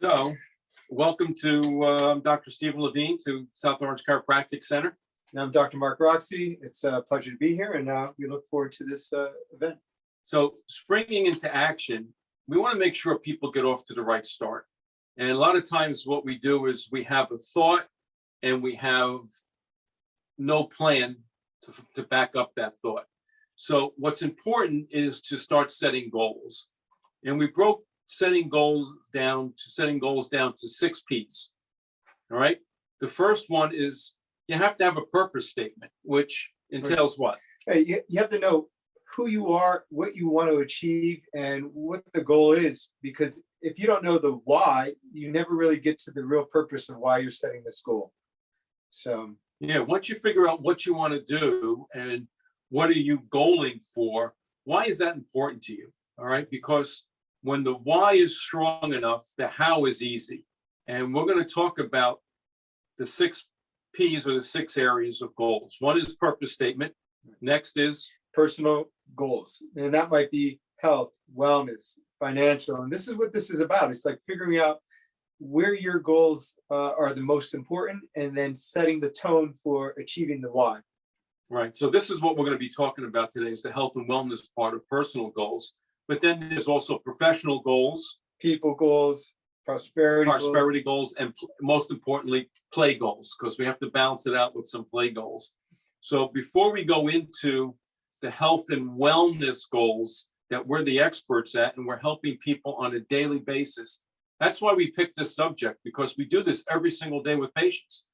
So, welcome to Dr. Stephen Levine to South Orange Chiropractic Center. And I'm Dr. Mark Roczey. It's a pleasure to be here, and we look forward to this event. So, springing into action, we want to make sure people get off to the right start. And a lot of times, what we do is we have a thought and we have no plan to back up that thought. So, what's important is to start setting goals. And we broke setting goals down to 6 P's. All right. The first one is you have to have a purpose statement, which entails what? Hey, you have to know who you are, what you want to achieve, and what the goal is. Because if you don't know the why, you never really get to the real purpose of why you're setting this goal. So, yeah, once you figure out what you want to do and what are you goaling for, why is that important to you? All right. Because when the why is strong enough, the how is easy. And we're going to talk about the 6 P's or the 6 areas of goals. One is purpose statement. Next is personal goals. And that might be health, wellness, financial. And this is what this is about. It's like figuring out where your goals are the most important and then setting the tone for achieving the why. Right. So this is what we're going to be talking about today is the health and wellness part of personal goals. But then there's also professional goals, people goals, prosperity goals, and most importantly, play goals, because we have to balance it out with some play goals. So before we go into the health and wellness goals that we're the experts at, and we're helping people on a daily basis, that's why we picked this subject, because we do this every single day with patients.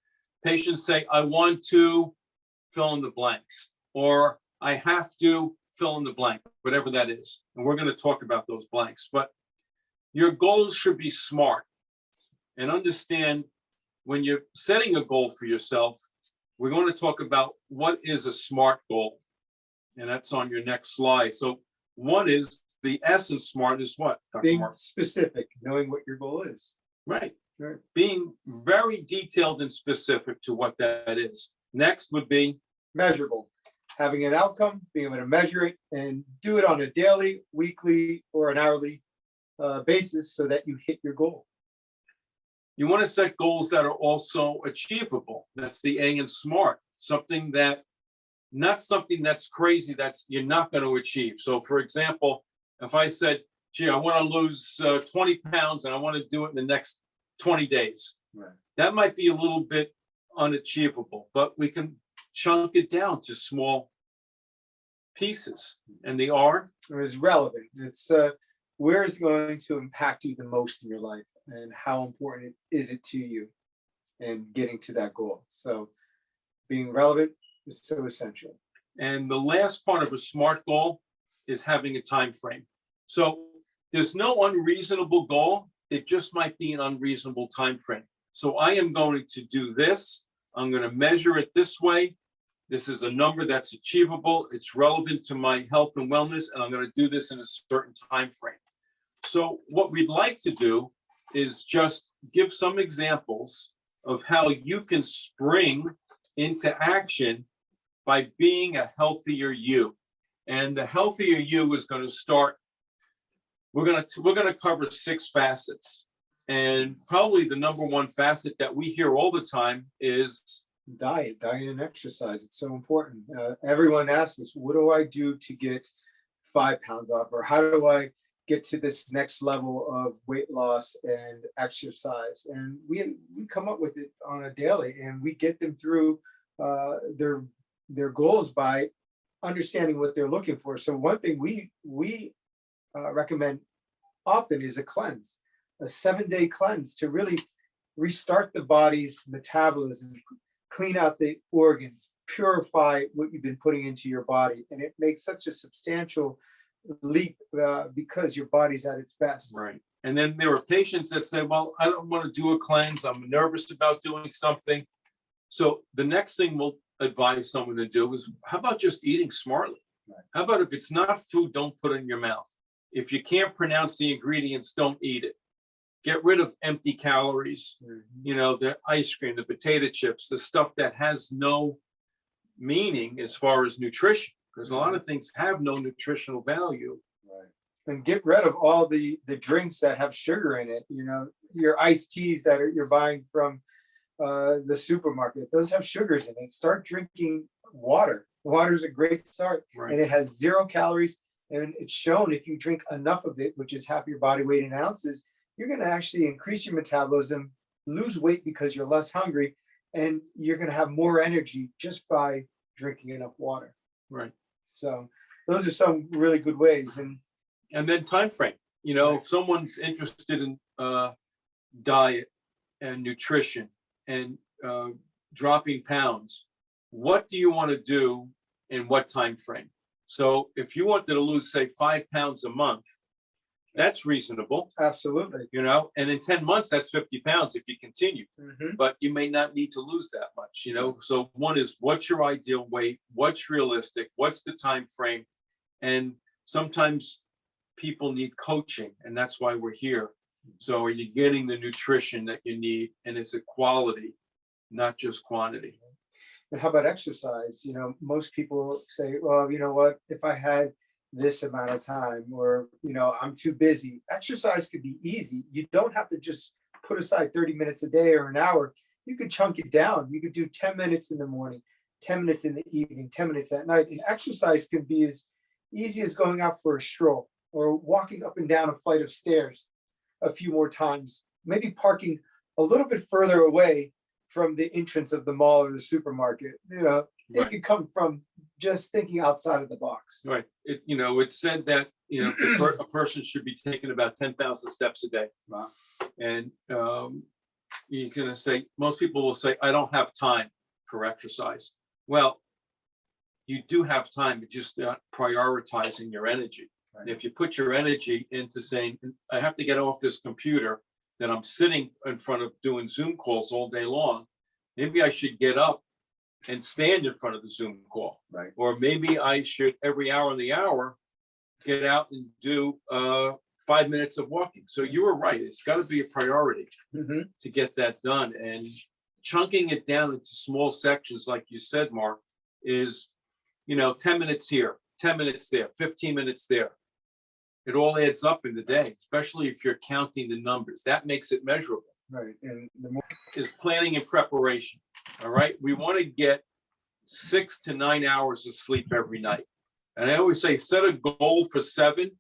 Patients say, I want to fill in the blanks, or I have to fill in the blank, whatever that is. And we're going to talk about those blanks. But your goals should be smart, and understand when you're setting a goal for yourself, we're going to talk about what is a SMART goal. And that's on your next slide. So one is the S in SMART is what? Dr. Being Mark? specific, knowing what your goal is. Right. Right. Being very detailed and specific to what that is. Next would be measurable. Having an outcome, being able to measure it and do it on a daily, weekly, or an hourly basis so that you hit your goal. You want to set goals that are also achievable. That's the A in SMART. Not something that's crazy that's you're not going to achieve. So for example, if I said, gee, I want to lose 20 pounds and I want to do it in the next 20 days. Right. That might be a little bit unachievable, but we can chunk it down to small pieces. And the R is relevant. It's where is going to impact you the most in your life, and how important is it to you and getting to that goal. So being relevant is so essential. And the last part of a SMART goal is having a time frame. So there's no unreasonable goal. It just might be an unreasonable time frame. So I am going to do this. I'm going to measure it this way. This is a number that's achievable. It's relevant to my health and wellness, and I'm going to do this in a certain time frame. So what we'd like to do is just give some examples of how you can spring into action by being a healthier you. And the healthier you is going to start. We're going to cover 6 facets, and probably the number one facet that we hear all the time is diet and exercise. It's so important. Everyone asks us, what do I do to get 5 pounds off, or how do I get to this next level of weight loss and exercise? And we come up with it on a daily, and we get them through their goals by understanding what they're looking for. So one thing we recommend often is a cleanse, a 7-day cleanse to really restart the body's metabolism, clean out the organs, purify what you've been putting into your body. And it makes such a substantial leap because your body's at its best. right. And then there are patients that say, well, I don't want to do a cleanse. I'm nervous about doing something. So the next thing we'll advise someone to do is, how about just eating smartly? Right. How about if it's not food, don't put it in your mouth. If you can't pronounce the ingredients, don't eat it. Get rid of empty calories, you know, the ice cream, the potato chips, the stuff that has no meaning as far as nutrition, because a lot of things have no nutritional value. Right. And get rid of all the drinks that have sugar in it. You know, your iced teas that you're buying from the supermarket, those have sugars in it. Start drinking water. Water is a great start, Right. and it has 0 calories. And it's shown if you drink enough of it, which is half your body weight in ounces, you're going to actually increase your metabolism, lose weight because you're less hungry, and you're going to have more energy just by drinking enough water. Right. So those are some really good ways. And then time frame. You know, Right. if someone's interested in diet and nutrition and dropping pounds, what do you want to do in what time frame? So if you wanted to lose, say, 5 pounds a month, that's reasonable, Absolutely. you know, and in 10 months, that's 50 pounds if you continue, Mhm. but you may not need to lose that much, you know. So one is, what's your ideal weight? What's realistic? What's the time frame? And sometimes people need coaching, and that's why we're here. So are you getting the nutrition that you need, and is it quality, not just quantity? And how about exercise? You know, most people say, well, you know what, if I had this amount of time, or, you know, I'm too busy. Exercise could be easy. You don't have to just put aside 30 minutes a day or an hour. You could chunk it down. You could do 10 minutes in the morning, 10 minutes in the evening, 10 minutes at night. And exercise can be as easy as going out for a stroll or walking up and down a flight of stairs a few more times, maybe parking a little bit further away from the entrance of the mall or the supermarket. You know, it Right. could come from just thinking outside of the box. Right. It, you know, it's said that, you know, a person should be taking about 10,000 steps a day. Wow. And you're going to say, most people will say, I don't have time for exercise. Well, you do have time, but just not prioritizing your energy. Right. And if you put your energy into saying, I have to get off this computer that I'm sitting in front of doing Zoom calls all day long, maybe I should get up and stand in front of the Zoom call. Right. Or maybe I should, every hour in the hour, get out and do 5 minutes of walking. So you were right. It's got to be a priority Mhm. to get that done. And chunking it down into small sections, like you said, Mark, is, you know, 10 minutes here, 10 minutes there, 15 minutes there. It all adds up in the day, especially if you're counting the numbers. That makes it measurable. Right. And the more, Is planning and preparation. All right. We want to get 6 to 9 hours of sleep every night. And I always say, set a goal for 7,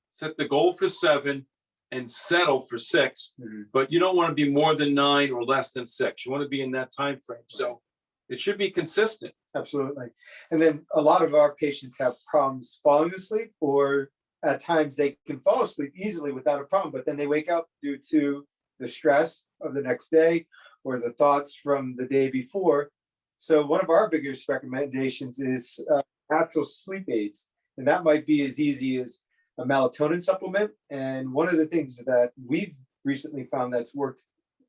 set the goal for 7 and settle for 6. Mhm. But you don't want to be more than 9 or less than 6. You want to be in that time frame. So it should be consistent. absolutely. And then a lot of our patients have problems falling asleep, or at times they can fall asleep easily without a problem, but then they wake up due to the stress of the next day or the thoughts from the day before. So one of our biggest recommendations is natural sleep aids. And that might be as easy as a melatonin supplement. And one of the things that we've recently found that's worked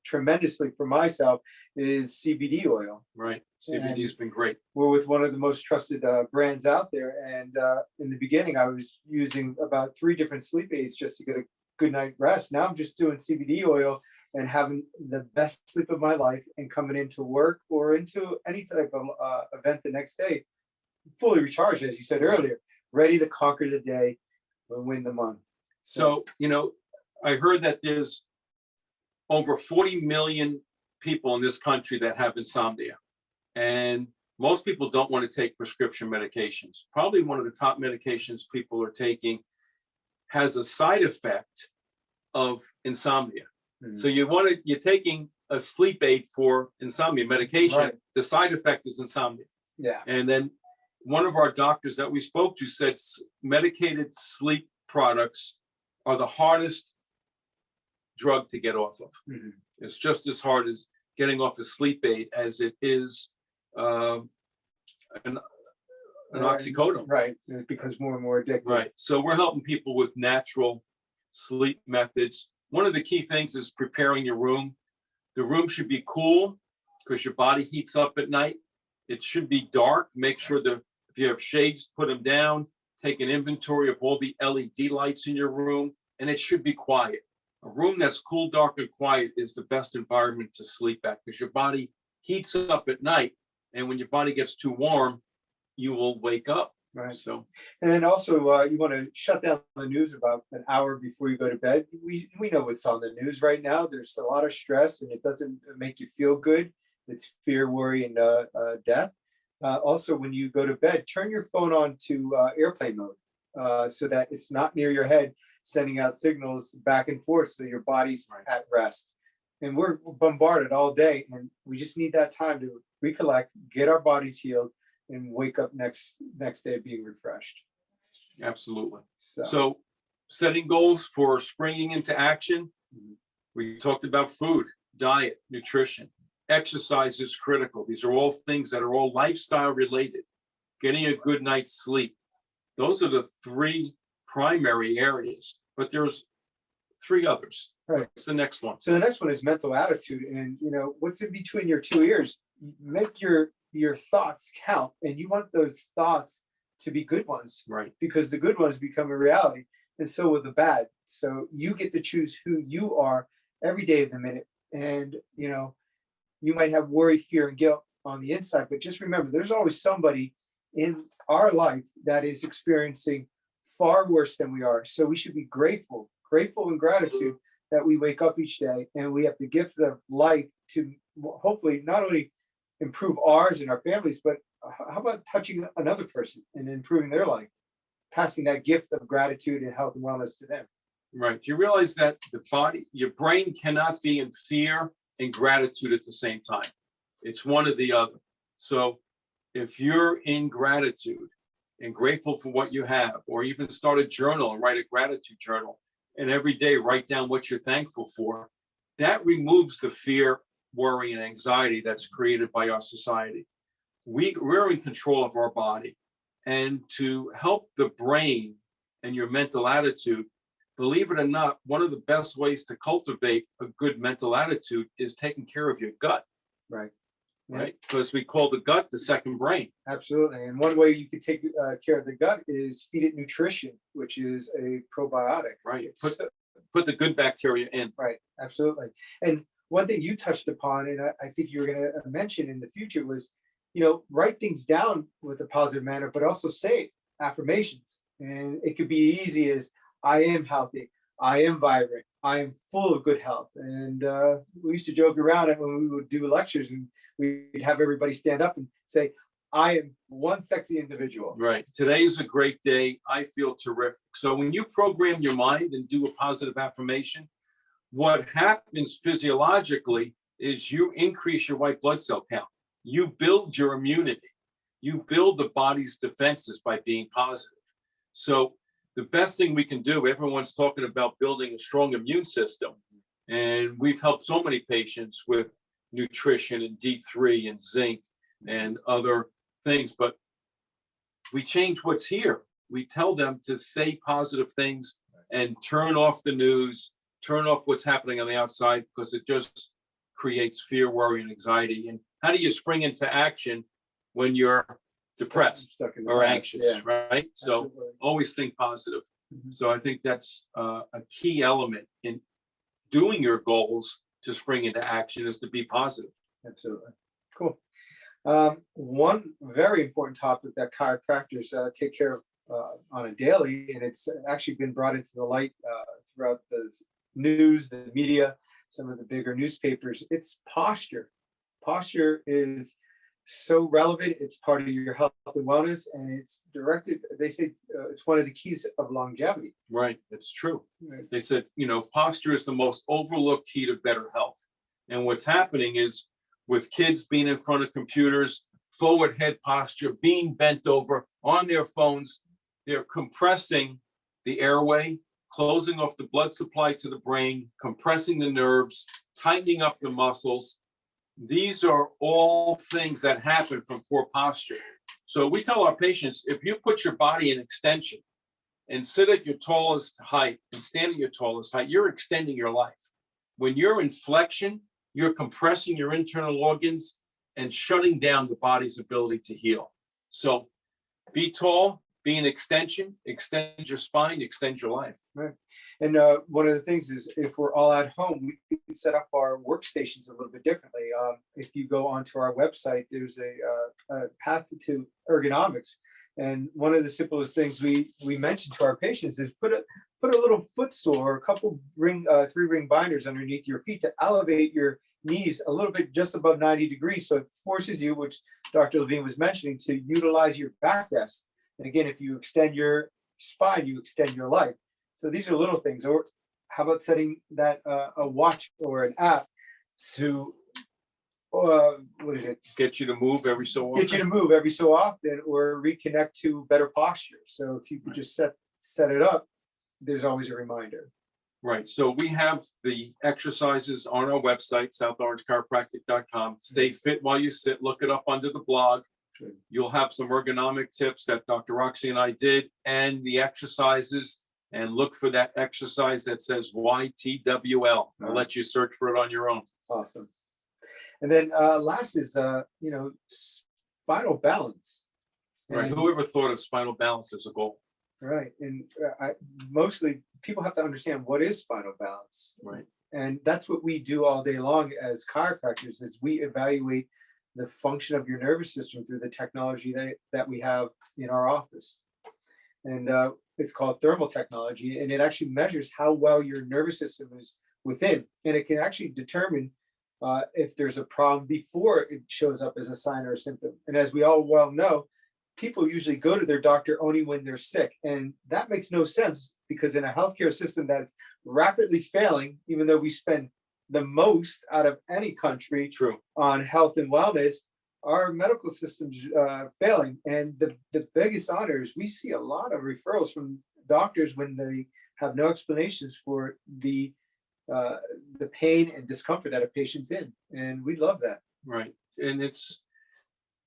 tremendously for myself is CBD oil. Right. CBD has been great. We're with one of the most trusted brands out there. And in the beginning, I was using about 3 different sleep aids just to get a good night rest. Now I'm just doing CBD oil and having the best sleep of my life, and coming into work or into any type of event the next day, fully recharged, as you said earlier, ready to conquer the day and win the month. So, you know, I heard that there's over 40 million people in this country that have insomnia. And most people don't want to take prescription medications. Probably one of the top medications people are taking has a side effect of insomnia. So you're taking a sleep aid for insomnia medication. Right. The side effect is insomnia. Yeah. And then one of our doctors that we spoke to said medicated sleep products are the hardest drug to get off of. Mhm. It's just as hard as getting off a sleep aid as it is an oxycodone. Right. It becomes more and more addictive. Right. So we're helping people with natural sleep methods. One of the key things is preparing your room. The room should be cool because your body heats up at night. It should be dark. Make sure that if you have shades, put them down. Take an inventory of all the LED lights in your room, and it should be quiet. A room that's cool, dark, and quiet is the best environment to sleep at, because your body heats up at night. And when your body gets too warm, you will wake up. Right. So, And then also, you want to shut down the news about an hour before you go to bed. We know what's on the news right now. There's a lot of stress, and it doesn't make you feel good. It's fear, worry, and death. Also, when you go to bed, turn your phone on to airplane mode so that it's not near your head, sending out signals back and forth, so your body's at rest. And we're bombarded all day, and we just need that time to recollect, get our bodies healed, and wake up next day being refreshed. absolutely. So, So setting goals for springing into action. We talked about food, diet, nutrition. Exercise is critical. These are all things that are all lifestyle related. Getting a good night's sleep. Those are the three primary areas, but there's three others. right. What's the next one? So the next one is mental attitude, and what's in between your two ears. Make your thoughts count, and you want those thoughts to be good ones, Right. because the good ones become a reality, and so will the bad. So you get to choose who you are every day of the minute, and you might have worry, fear, and guilt on the inside, but just remember, there's always somebody in our life that is experiencing far worse than we are. So we should be grateful in gratitude that we wake up each day and we have the gift of life to hopefully not only improve ours and our families, but how about touching another person and improving their life, passing that gift of gratitude and health and wellness to them. Right. You realize that your brain cannot be in fear and gratitude at the same time. It's one or the other. So if you're in gratitude and grateful for what you have, or even start a journal and write a gratitude journal, and every day write down what you're thankful for, that removes the fear, worry, and anxiety that's created by our society. We're in control of our body. And to help the brain and your mental attitude, believe it or not, one of the best ways to cultivate a good mental attitude is taking care of your gut. Right. Right. Because we call the gut the second brain. Absolutely. And one way you can take care of the gut is feed it nutrition, which is a probiotic. Right. Put the good bacteria in. Right. Absolutely. And one thing you touched upon, and I think you're going to mention in the future, was, write things down with a positive manner, but also say affirmations. And it could be easy as, I am healthy, I am vibrant, I am full of good health. And we used to joke around it when we would do lectures, and we'd have everybody stand up and say, I am one sexy individual. Right. Today is a great day. I feel terrific. So when you program your mind and do a positive affirmation, what happens physiologically is you increase your white blood cell count. You build your immunity. You build the body's defenses by being positive. So the best thing we can do, everyone's talking about building a strong immune system. And we've helped so many patients with nutrition and D3 and zinc and other things, but we change what's here. We tell them to say positive things and turn off the news, turn off what's happening on the outside, because it just creates fear, worry, and anxiety. And how do you spring into action when you're depressed or anxious, right? So Absolutely. always think positive. So I think that's a key element in doing your goals to spring into action, is to be positive. Absolutely. Cool. One very important topic that chiropractors take care of on a daily, and it's actually been brought into the light throughout the news, the media, some of the bigger newspapers, it's posture. Posture is so relevant. It's part of your health and wellness, and it's directed, they say it's one of the keys of longevity. Right, that's true. Right. They said, posture is the most overlooked key to better health. And what's happening is, with kids being in front of computers, forward head posture, being bent over on their phones, they're compressing the airway, closing off the blood supply to the brain, compressing the nerves, tightening up the muscles. These are all things that happen from poor posture. So we tell our patients, if you put your body in extension and sit at your tallest height and stand at your tallest height, you're extending your life. When you're in flexion, you're compressing your internal organs and shutting down the body's ability to heal. So be tall, be an extension, extend your spine, extend your life. Right. And one of the things is, if we're all at home, we can set up our workstations a little bit differently. If you go onto our website, there's a path to ergonomics, And one of the simplest things we mention to our patients is put a little footstool or a couple three ring binders underneath your feet to elevate your knees a little bit just above 90 degrees. So it forces you, which Dr. Levine was mentioning, to utilize your backrest. And again, if you extend your spine, you extend your life. So these are little things. Or how about setting that a watch or an app to what is it? Get you to move every so often. Get you to move every so often, or reconnect to better posture. So if you could just set it up, there's always a reminder. Right. So we have the exercises on our website, southorangechiropractic.com. Stay fit while you sit. Look it up under the blog. Good. You'll have some ergonomic tips that Dr. Roczey and I did, and the exercises. And look for that exercise that says YTWL. I'll let you search for it on your own. Awesome. And then last is spinal balance. Right. And, Whoever thought of spinal balance as a goal? right. And mostly people have to understand what is spinal balance. Right. And that's what we do all day long as chiropractors, is we evaluate the function of your nervous system through the technology that we have in our office. And it's called thermal technology, and it actually measures how well your nervous system is within. And it can actually determine if there's a problem before it shows up as a sign or a symptom. And as we all well know, people usually go to their doctor only when they're sick. And that makes no sense, because in a healthcare system that's rapidly failing, even though we spend the most out of any country on health and wellness, our medical system's failing. And the biggest honor is we see a lot of referrals from doctors when they have no explanations for the pain and discomfort that a patient's in. And we love that. Right. And it's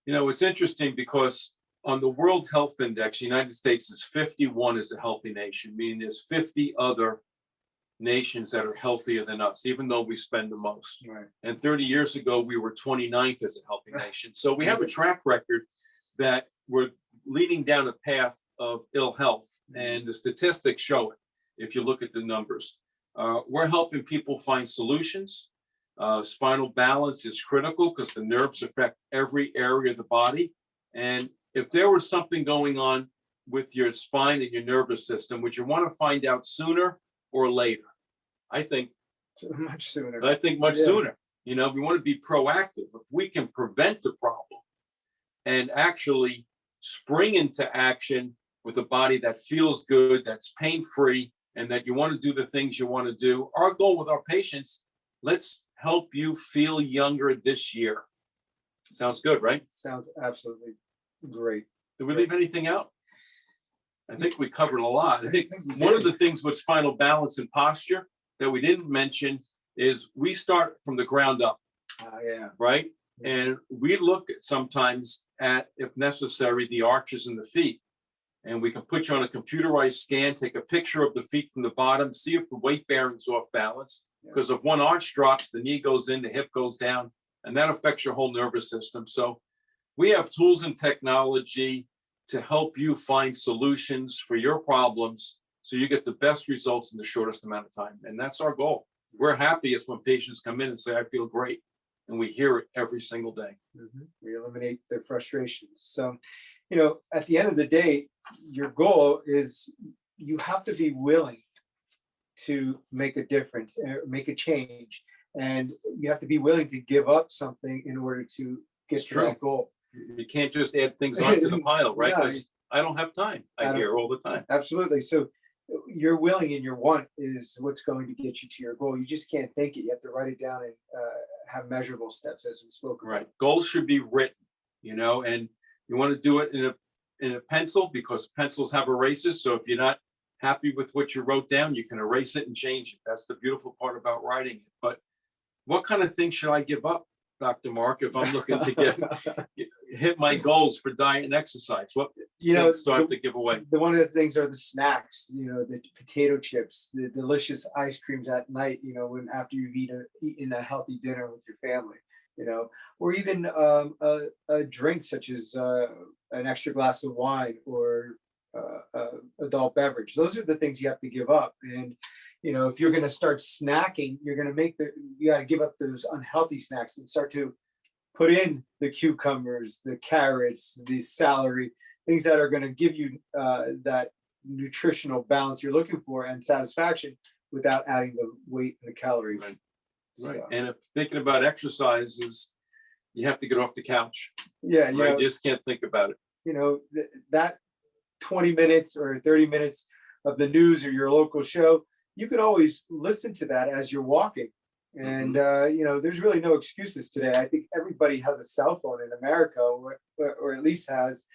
interesting because on the World Health Index, the United States is 51 as a healthy nation, meaning there's 50 other nations that are healthier than us, even though we spend the most. Right. And 30 years ago, we were 29th as a healthy nation. So we have a track record that we're leading down a path of ill health, and the statistics show it. If you look at the numbers, we're helping people find solutions. Spinal balance is critical because the nerves affect every area of the body. And if there was something going on with your spine and your nervous system, would you want to find out sooner or later? I think much sooner. Sooner. We want to be proactive. If we can prevent the problem and actually spring into action with a body that feels good, that's pain-free, and that you want to do the things you want to do. Our goal with our patients, let's help you feel younger this year. Sounds good, right? Sounds absolutely great. Did we leave anything out? I think we covered a lot. I think one of the things with spinal balance and posture that we didn't mention is we start from the ground up. Right? And we look sometimes at, if necessary, the arches in the feet. And we can put you on a computerized scan, take a picture of the feet from the bottom, see if the weight bearing's off balance. Because if one arch drops, the knee goes in, the hip goes down, and that affects your whole nervous system. So we have tools and technology to help you find solutions for your problems so you get the best results in the shortest amount of time. And that's our goal. We're happiest when patients come in and say, I feel great. And we hear it every single day. We eliminate their frustrations. So, at the end of the day, your goal is you have to be willing to make a difference, make a change. And you have to be willing to give up something in order to get to that goal. You can't just add things onto the pile, right? Because I don't have time. I hear all the time. Absolutely. So your willing and your want is what's going to get you to your goal. You just can't think it. You have to write it down and have measurable steps, as we spoke about. Right. Goals should be written, and you want to do it in a pencil, because pencils have erasers. So if you're not happy with what you wrote down, you can erase it and change it. That's the beautiful part about writing it. But what kind of things should I give up, Dr. Mark, if I'm looking to hit my goals for diet and exercise? What things do I have to give away? One of the things are the snacks, the potato chips, the delicious ice creams at night, when after you've eaten a healthy dinner with your family, or even a drink such as an extra glass of wine or adult beverage. Those are the things you have to give up. And if you're going to start snacking, you're going to you got to give up those unhealthy snacks and start to put in the cucumbers, the carrots, the celery, things that are going to give you that nutritional balance you're looking for and satisfaction without adding the weight and the calories. Right. Right. So, And if thinking about exercises, you have to get off the couch. yeah, Right. You just can't think about it. That 20 minutes or 30 minutes of the news or your local show, you can always listen to that as you're walking. And, there's really no excuses today. I think everybody has a cell phone in America, or at least has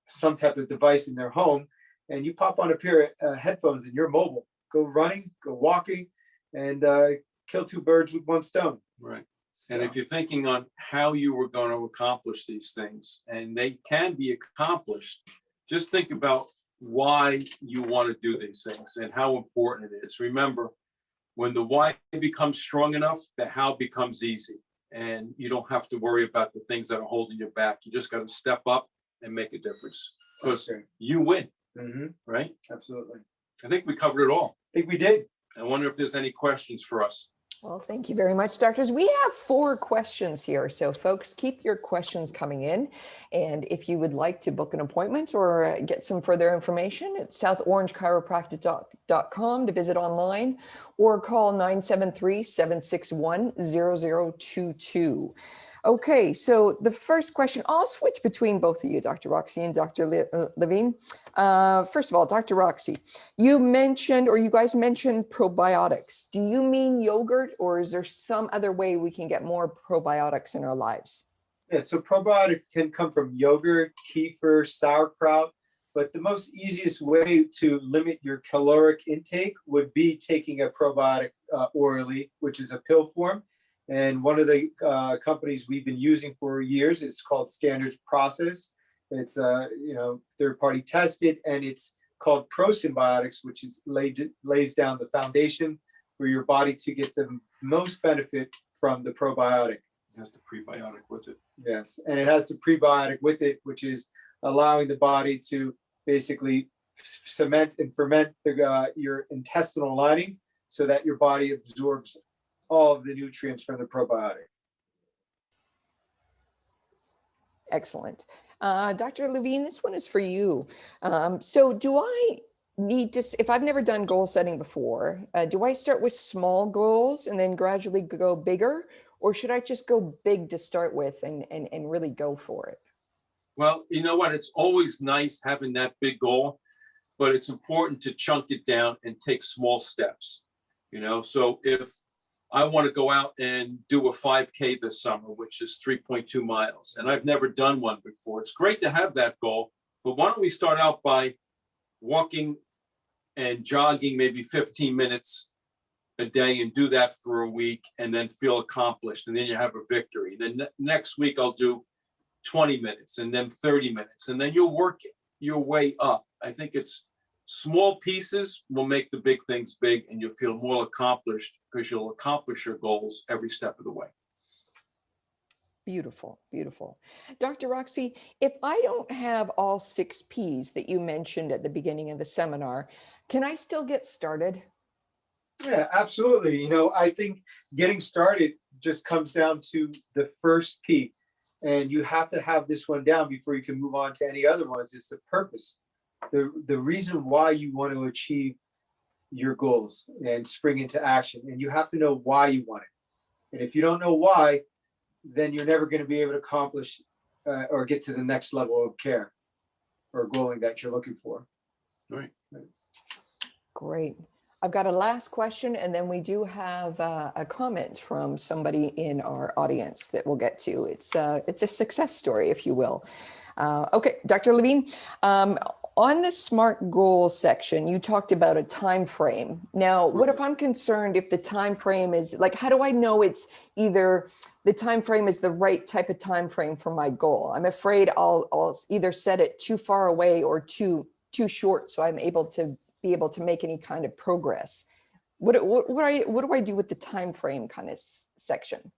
some type of device in their home. And you pop on a pair of headphones and you're mobile. Go running, go walking, and kill two birds with one stone. Right. So, And if you're thinking on how you were going to accomplish these things, and they can be accomplished, just think about why you want to do these things and how important it is. Remember, when the why becomes strong enough, the how becomes easy. And you don't have to worry about the things that are holding you back. You just got to step up and make a difference. Because you win, right? Absolutely. I think we covered it all. I think we did. I wonder if there's any questions for us. Well, thank you very much, doctors. We have 4 questions here. So folks, keep your questions coming in. And if you would like to book an appointment or get some further information, it's southorangechiropractic.com to visit online, or call 973-761-0022. Okay, so the first question, I'll switch between both of you, Dr. Roczey and Dr. Levine. First of all, Dr. Roczey, you mentioned, or you guys mentioned probiotics. Do you mean yogurt, or is there some other way we can get more probiotics in our lives? Yeah, so probiotic can come from yogurt, kefir, sauerkraut, but the most easiest way to limit your caloric intake would be taking a probiotic orally, which is a pill form. And one of the companies we've been using for years is called Standards Process. It's third-party tested, and it's called ProSymbiotics, which is lays down the foundation for your body to get the most benefit from the probiotic. It has the prebiotic with it. Yes, and it has the prebiotic with it, which is allowing the body to basically cement and ferment your intestinal lining so that your body absorbs all of the nutrients from the probiotic. Excellent. Dr. Levine, this one is for you. So do I need to, if I've never done goal setting before, do I start with small goals and then gradually go bigger? Or should I just go big to start with and really go for it? Well, you know what? It's always nice having that big goal, but it's important to chunk it down and take small steps. So if I want to go out and do a 5K this summer, which is 3.2 miles, and I've never done one before, it's great to have that goal, but why don't we start out by walking and jogging maybe 15 minutes a day and do that for a week and then feel accomplished, and then you have a victory. Then next week I'll do 20 minutes and then 30 minutes, and then you'll work your way up. I think it's small pieces will make the big things big, and you'll feel more accomplished because you'll accomplish your goals every step of the way. Beautiful, beautiful. Dr. Roczey, if I don't have all 6 Ps that you mentioned at the beginning of the seminar, can I still get started? Yeah, absolutely. I think getting started just comes down to the first P, and you have to have this one down before you can move on to any other ones. It's the purpose, the reason why you want to achieve your goals and spring into action. And you have to know why you want it. And if you don't know why, then you're never going to be able to accomplish or get to the next level of care or goaling that you're looking for. Right. Great. I've got a last question, and then we do have a comment from somebody in our audience that we'll get to. It's a success story, if you will. Okay, Dr. Levine, on the SMART goals section, you talked about a time frame. Now, what if I'm concerned if the time frame is like, how do I know it's either the time frame is the right type of time frame for my goal? I'm afraid I'll either set it too far away or too short, so I'm able to make any kind of progress. What do I do with the time frame kind of section?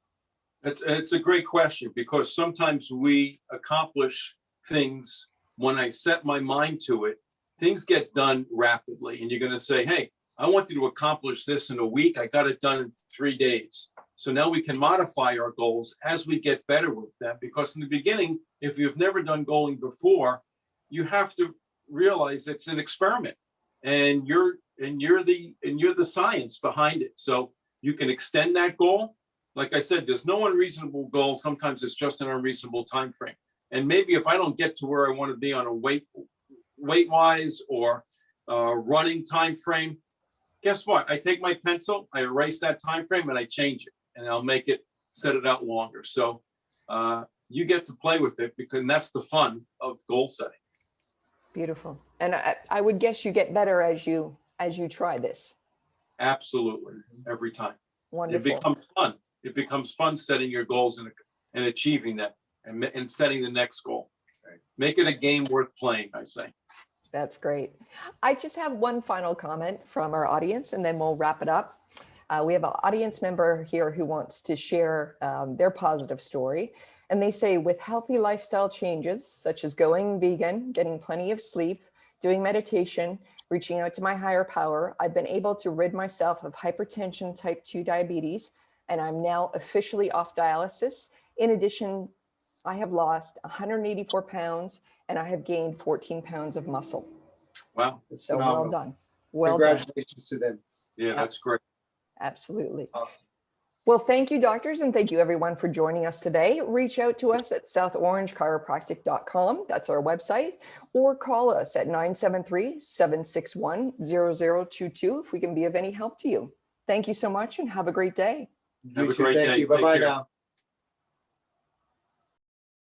It's a great question, because sometimes we accomplish things when I set my mind to it. Things get done rapidly, and you're going to say, hey, I want you to accomplish this in a week. I got it done in 3 days. So now we can modify our goals as we get better with them, because in the beginning, if you've never done goaling before, you have to realize it's an experiment, and you're the science behind it. So you can extend that goal. Like I said, there's no unreasonable goal. Sometimes it's just an unreasonable time frame. And maybe if I don't get to where I want to be on a weight wise or running time frame, guess what? I take my pencil, I erase that time frame, and I change it, and I'll make it, set it out longer. So you get to play with it, because that's the fun of goal setting. Beautiful. And I would guess you get better as you try this. Absolutely, every time. Wonderful. It becomes fun. It becomes fun setting your goals and achieving them, and setting the next goal. Make it a game worth playing, I say. That's great. I just have one final comment from our audience, and then we'll wrap it up. We have an audience member here who wants to share their positive story. And they say, with healthy lifestyle changes, such as going vegan, getting plenty of sleep, doing meditation, reaching out to my higher power, I've been able to rid myself of hypertension, type 2 diabetes, and I'm now officially off dialysis. In addition, I have lost 184 pounds and I have gained 14 pounds of muscle. Wow. It's So phenomenal. well done. Well done. Congratulations to them. Yeah, that's great. Absolutely. Awesome. Well, thank you, doctors, and thank you, everyone, for joining us today. Reach out to us at southorangechiropractic.com. That's our website. Or call us at 973-761-0022 if we can be of any help to you. Thank you so much and have a great day. You Have a too. great Thank day. you. Take Bye-bye care. now.